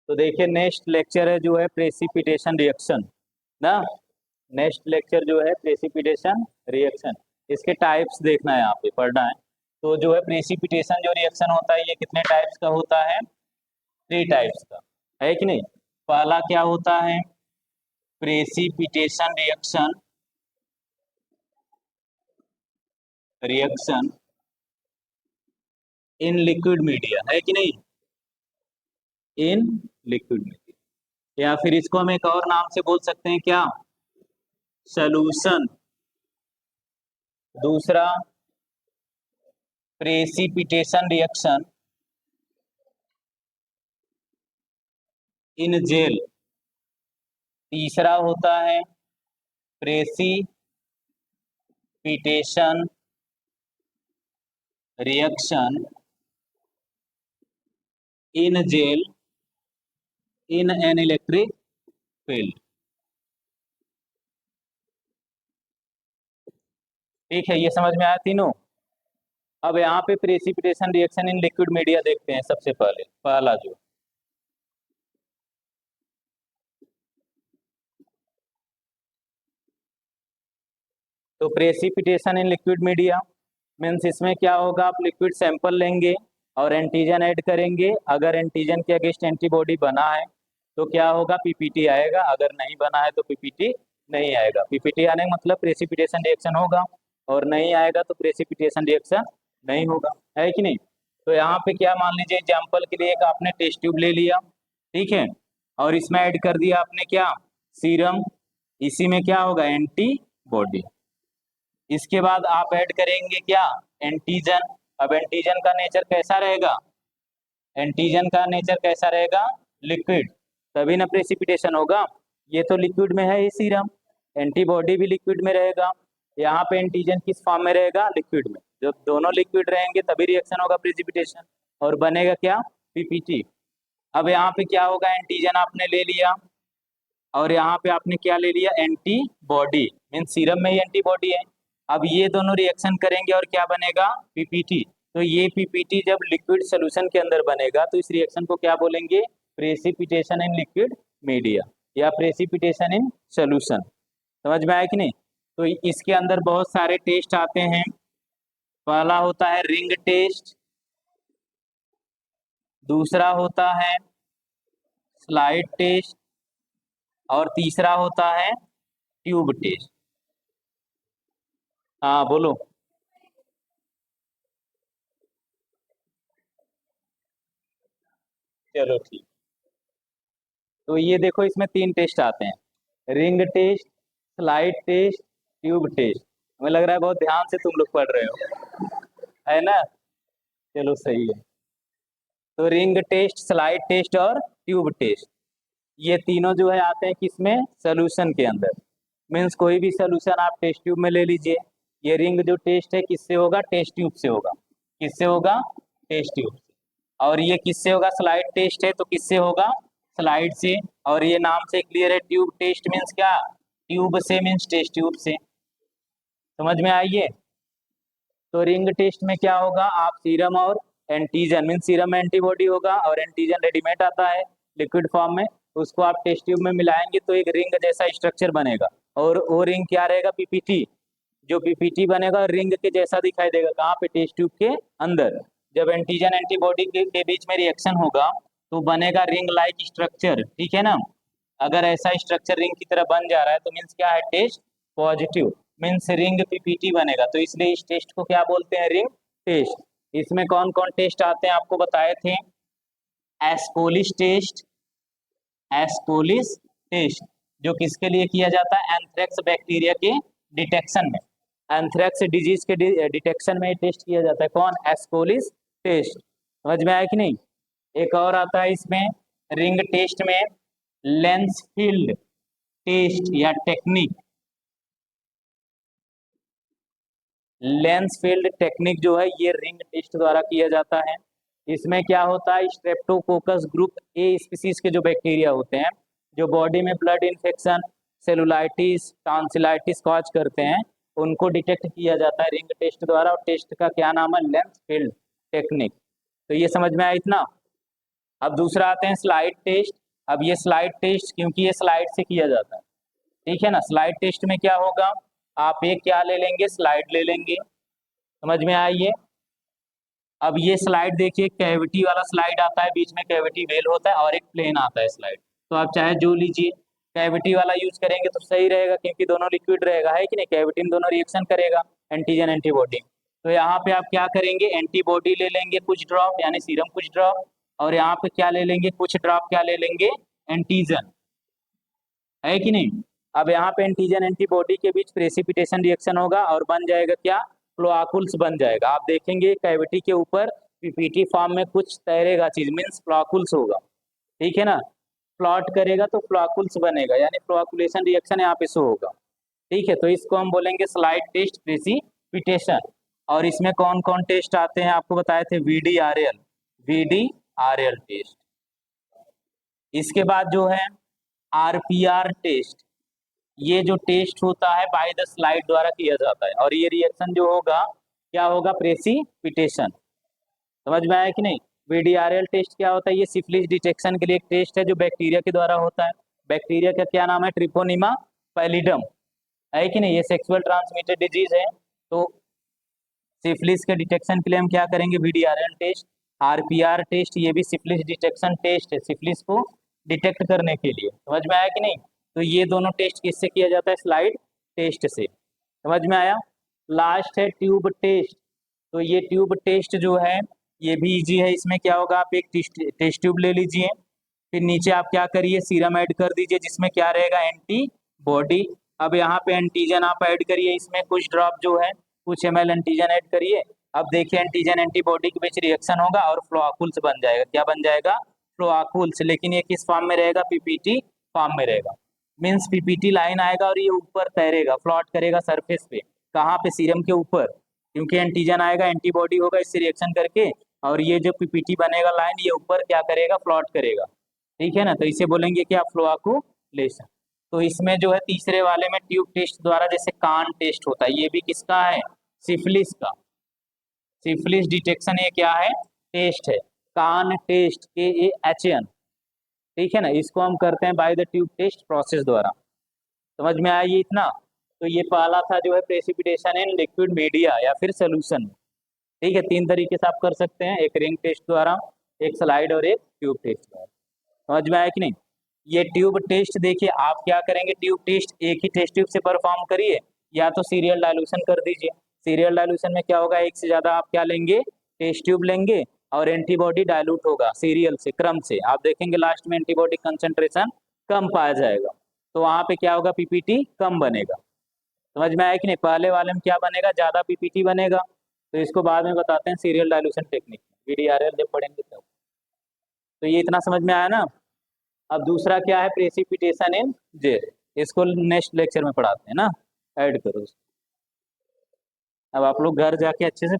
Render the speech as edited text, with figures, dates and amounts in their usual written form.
तो देखिए next lecture है जो है प्रेसिपिटेशन रिएक्शन ना। नेक्स्ट लेक्चर जो है प्रेसिपिटेशन रिएक्शन, इसके टाइप्स देखना है, यहाँ पे पढ़ना है। तो जो है प्रेसिपिटेशन जो रिएक्शन होता है ये कितने टाइप्स का होता है? 3 टाइप्स का है कि नहीं। पहला क्या होता है? Precipitation reaction reaction in liquid media, है कि नहीं, इन लिक्विड मीडिया। या फिर इसको हम एक और नाम से बोल सकते हैं, क्या? सॉल्यूशन। दूसरा प्रेसिपिटेशन रिएक्शन इन जेल। तीसरा होता है precipitation reaction in gel in an electric field. ठीक है, ये समझ में आया तीनों। अब यहाँ पे precipitation reaction in liquid media देखते हैं। सबसे पहले पहला जो तो precipitation in liquid media means इसमें क्या होगा, आप लिक्विड सैंपल लेंगे और एंटीजन ऐड करेंगे। अगर एंटीजन के अगेंस्ट एंटीबॉडी बना है तो क्या होगा, पीपीटी आएगा। अगर नहीं बना है तो पीपीटी नहीं आएगा। पीपीटी आने का मतलब प्रेसिपिटेशन रिएक्शन होगा, और नहीं आएगा तो प्रेसिपिटेशन रिएक्शन नहीं होगा, है कि नहीं। तो यहाँ पे क्या, मान लीजिए एग्जाम्पल के लिए एक आपने टेस्ट ट्यूब ले लिया, ठीक है, और इसमें ऐड कर दिया आपने क्या, सीरम। इसी में क्या होगा, एंटीबॉडी। इसके बाद आप ऐड करेंगे क्या, एंटीजन। अब एंटीजन का नेचर कैसा रहेगा, एंटीजन का नेचर कैसा रहेगा, लिक्विड, तभी ना प्रेसिपिटेशन होगा। ये तो लिक्विड में है, ये सीरम। एंटीबॉडी भी लिक्विड में रहेगा। यहाँ पे एंटीजन किस फॉर्म में रहेगा, लिक्विड में। जब दोनों लिक्विड रहेंगे तभी रिएक्शन होगा प्रेसिपिटेशन, और बनेगा क्या, पीपीटी। अब यहाँ पे क्या होगा, एंटीजन आपने ले लिया और यहाँ पे आपने क्या ले लिया, एंटीबॉडी। मीन सीरम में ही एंटीबॉडी है। अब ये दोनों रिएक्शन करेंगे और क्या बनेगा, पीपीटी। तो ये पीपीटी जब लिक्विड सोल्यूशन के अंदर बनेगा तो इस रिएक्शन को क्या बोलेंगे, प्रेसिपिटेशन इन लिक्विड मीडिया या प्रेसिपिटेशन इन सोल्यूशन। समझ में आया कि नहीं। तो इसके अंदर बहुत सारे टेस्ट आते हैं। पहला होता है रिंग टेस्ट, दूसरा होता है स्लाइड टेस्ट, और तीसरा होता है ट्यूब टेस्ट। हाँ बोलो। चलो ठीक। तो ये देखो इसमें 3 टेस्ट आते हैं, ring test, slide test, tube test. हमें लग रहा है बहुत ध्यान से तुम लोग पढ़ रहे हो, है ना। चलो सही है। तो रिंग टेस्ट, स्लाइड टेस्ट और ट्यूब टेस्ट, ये तीनों जो है आते हैं किसमें, सोल्यूशन के अंदर। मीन्स कोई भी सोल्यूशन आप टेस्ट ट्यूब में ले लीजिए। ये रिंग जो टेस्ट है किससे होगा, टेस्ट ट्यूब से होगा। किससे होगा, टेस्ट ट्यूब से। और ये किससे होगा, स्लाइड टेस्ट है तो किससे होगा, स्लाइड से। और ये नाम से क्लियर है, ट्यूब टेस्ट मीन्स क्या, ट्यूब से मीन्स टेस्ट ट्यूब से। समझ में आइए। तो रिंग टेस्ट में क्या होगा, आप सीरम और एंटीजन, मीन सीरम में एंटीबॉडी होगा और एंटीजन रेडीमेड आता है लिक्विड फॉर्म में, उसको आप टेस्ट ट्यूब में मिलाएंगे तो एक रिंग जैसा स्ट्रक्चर बनेगा। और वो रिंग क्या रहेगा, पीपीटी। जो पीपीटी बनेगा रिंग के जैसा दिखाई देगा, कहाँ पे, टेस्ट ट्यूब के अंदर। जब एंटीजन एंटीबॉडी के बीच में रिएक्शन होगा तो बनेगा रिंग लाइक स्ट्रक्चर, ठीक है ना। अगर ऐसा स्ट्रक्चर रिंग की तरह बन जा रहा है तो मीन्स क्या है, test positive, means ring PPT बनेगा। तो इसलिए इस टेस्ट को क्या बोलते हैं, रिंग टेस्ट। इसमें कौन कौन टेस्ट आते हैं आपको बताए थे, एस्कोलिस टेस्ट, एस्कोलिस टेस्ट जो किसके लिए किया जाता है, एंथ्रेक्स बैक्टीरिया के डिटेक्शन में, एंथ्रेक्स डिजीज के डिटेक्शन में टेस्ट किया जाता है। कौन, एस्कोलिस टेस्ट। समझ में आया कि नहीं। एक और आता है इसमें रिंग टेस्ट में, लेंसफील्ड टेस्ट या टेक्निक। लेंसफील्ड टेक्निक जो है ये रिंग टेस्ट द्वारा किया जाता है। इसमें क्या होता है, स्ट्रेप्टोकोकस ग्रुप ए स्पीसीज के जो बैक्टीरिया होते हैं, जो बॉडी में blood infection, cellulitis, tonsillitis cause करते हैं, उनको डिटेक्ट किया जाता है रिंग टेस्ट द्वारा। और टेस्ट का क्या नाम है, लेंसफील्ड टेक्निक। तो ये समझ में आया इतना। अब दूसरा आते हैं स्लाइड टेस्ट। अब ये स्लाइड टेस्ट क्योंकि ये स्लाइड से किया जाता है, ठीक है ना। स्लाइड टेस्ट में क्या होगा, आप एक क्या ले लेंगे, स्लाइड ले लेंगे, समझ में आई ये। अब ये स्लाइड देखिए, कैविटी वाला स्लाइड आता है, बीच में कैविटी वेल होता है और एक प्लेन आता है स्लाइड। तो आप चाहे जो लीजिए, कैविटी वाला यूज करेंगे तो सही रहेगा क्योंकि दोनों लिक्विड रहेगा, है कि नहीं। कैविटी में दोनों रिएक्शन करेगा, एंटीजन एंटीबॉडी। तो यहाँ पे आप क्या करेंगे, एंटीबॉडी ले लेंगे कुछ ड्रॉप, यानी सीरम कुछ ड्रॉप, और यहाँ पे क्या ले लेंगे, कुछ ड्रॉप क्या ले लेंगे, एंटीजन, है कि नहीं। अब यहाँ पे एंटीजन एंटीबॉडी के बीच प्रेसिपिटेशन रिएक्शन होगा और बन जाएगा क्या, फ्लोआकुल्स बन जाएगा। आप देखेंगे कैविटी के ऊपर पीपीटी फॉर्म में कुछ तैरेगा चीज, मीन्स फ्लोआकुल्स होगा, ठीक है ना। प्लॉट करेगा तो फ्लोआकुल्स बनेगा, यानी फ्लोआकुलेशन रिएक्शन यहाँ पे शो होगा, ठीक है। तो इसको हम बोलेंगे स्लाइड टेस्ट प्रेसिपिटेशन। और इसमें कौन कौन टेस्ट आते हैं आपको बताए थे, वीडीआरएल, वीडीआरएल टेस्ट। इसके बाद जो है आरपीआर टेस्ट, ये जो टेस्ट होता है बाय द स्लाइड द्वारा किया जाता है, और ये रिएक्शन जो होगा क्या होगा, प्रेसिपिटेशन। समझ में आया कि नहीं। वीडीआरएल टेस्ट क्या होता है, ये सिफिलिस डिटेक्शन के लिए एक टेस्ट है जो बैक्टीरिया के द्वारा होता है। बैक्टीरिया का क्या नाम है, ट्रिपोनिमा पैलिडम, है कि नहीं। ये सेक्सुअल ट्रांसमिटेड डिजीज है। तो सिफिलिस के डिटेक्शन के लिए हम क्या करेंगे, वीडीआरएल टेस्ट। आरपीआर टेस्ट, ये भी सिफिलिस डिटेक्शन टेस्ट है, सिफिलिस को डिटेक्ट करने के लिए। समझ में आया कि नहीं। तो ये दोनों टेस्ट किससे किया जाता है, स्लाइड टेस्ट से। समझ में आया। लास्ट है ट्यूब टेस्ट। तो ये ट्यूब टेस्ट जो है ये भी इजी है। इसमें क्या होगा, आप एक टेस्ट ट्यूब ले लीजिए, फिर नीचे आप क्या करिए, सीरम ऐड कर दीजिए जिसमें क्या रहेगा, एंटीबॉडी। अब यहाँ पे एंटीजन आप ऐड करिए, इसमें कुछ ड्रॉप जो है, कुछ ml एंटीजन ऐड करिए। अब देखिए एंटीजन एंटीबॉडी के बीच रिएक्शन होगा और फ्लोआकुल्स बन जाएगा। क्या बन जाएगा, फ्लोआकुल्स। लेकिन ये किस फॉर्म में रहेगा, पीपीटी फॉर्म में रहेगा। मीन्स पीपीटी लाइन आएगा और ये ऊपर तैरेगा, फ्लॉट करेगा सरफेस पे। कहाँ पे, सीरम के ऊपर, क्योंकि एंटीजन आएगा, एंटीबॉडी होगा, इससे रिएक्शन करके, और ये जो पीपीटी बनेगा लाइन, ये ऊपर क्या करेगा, फ्लॉट करेगा, ठीक है ना। तो इसे बोलेंगे क्या, फ्लोआकुलेशन। तो इसमें जो है तीसरे वाले में ट्यूब टेस्ट द्वारा, जैसे कान टेस्ट होता है, ये भी किसका है, सिफिलिस का। सिफिलिस डिटेक्शन ये क्या है, टेस्ट है, कान टेस्ट, KAHN, ठीक है ना। इसको हम करते हैं by the tube test process द्वारा। समझ में आया ये इतना। तो ये पहला था जो है प्रेसिपिटेशन इन लिक्विड मीडिया या फिर सोल्यूशन, ठीक है। तीन तरीके से आप कर सकते हैं, एक रिंग टेस्ट द्वारा, एक स्लाइड और एक ट्यूब टेस्ट द्वारा। समझ में आया कि नहीं। ये ट्यूब टेस्ट देखिए, आप क्या करेंगे, ट्यूब टेस्ट एक ही टेस्ट ट्यूब से परफॉर्म करिए, या तो सीरियल डायलूशन कर दीजिए। सीरियल डायलूशन में क्या होगा, एक से ज्यादा आप क्या लेंगे, टेस्ट ट्यूब लेंगे, और एंटीबॉडी डायलूट होगा सीरियल से, क्रम से। आप देखेंगे लास्ट में एंटीबॉडी कंसेंट्रेशन कम पाया जाएगा, तो वहां पे क्या होगा, पीपीटी कम बनेगा। समझ में आया कि नहीं। पहले वाले में क्या बनेगा, ज्यादा पीपीटी बनेगा। तो इसको बाद में बताते हैं सीरियल डायलूशन टेक्निक, वीडीआरएल जब पढ़ेंगे तब। तो ये इतना समझ में आया ना। अब दूसरा क्या है, प्रेसिपिटेशन इन जेल। इसको नेक्स्ट लेक्चर में पढ़ाते हैं ना, ऐड करो। अब आप लोग घर जाके अच्छे से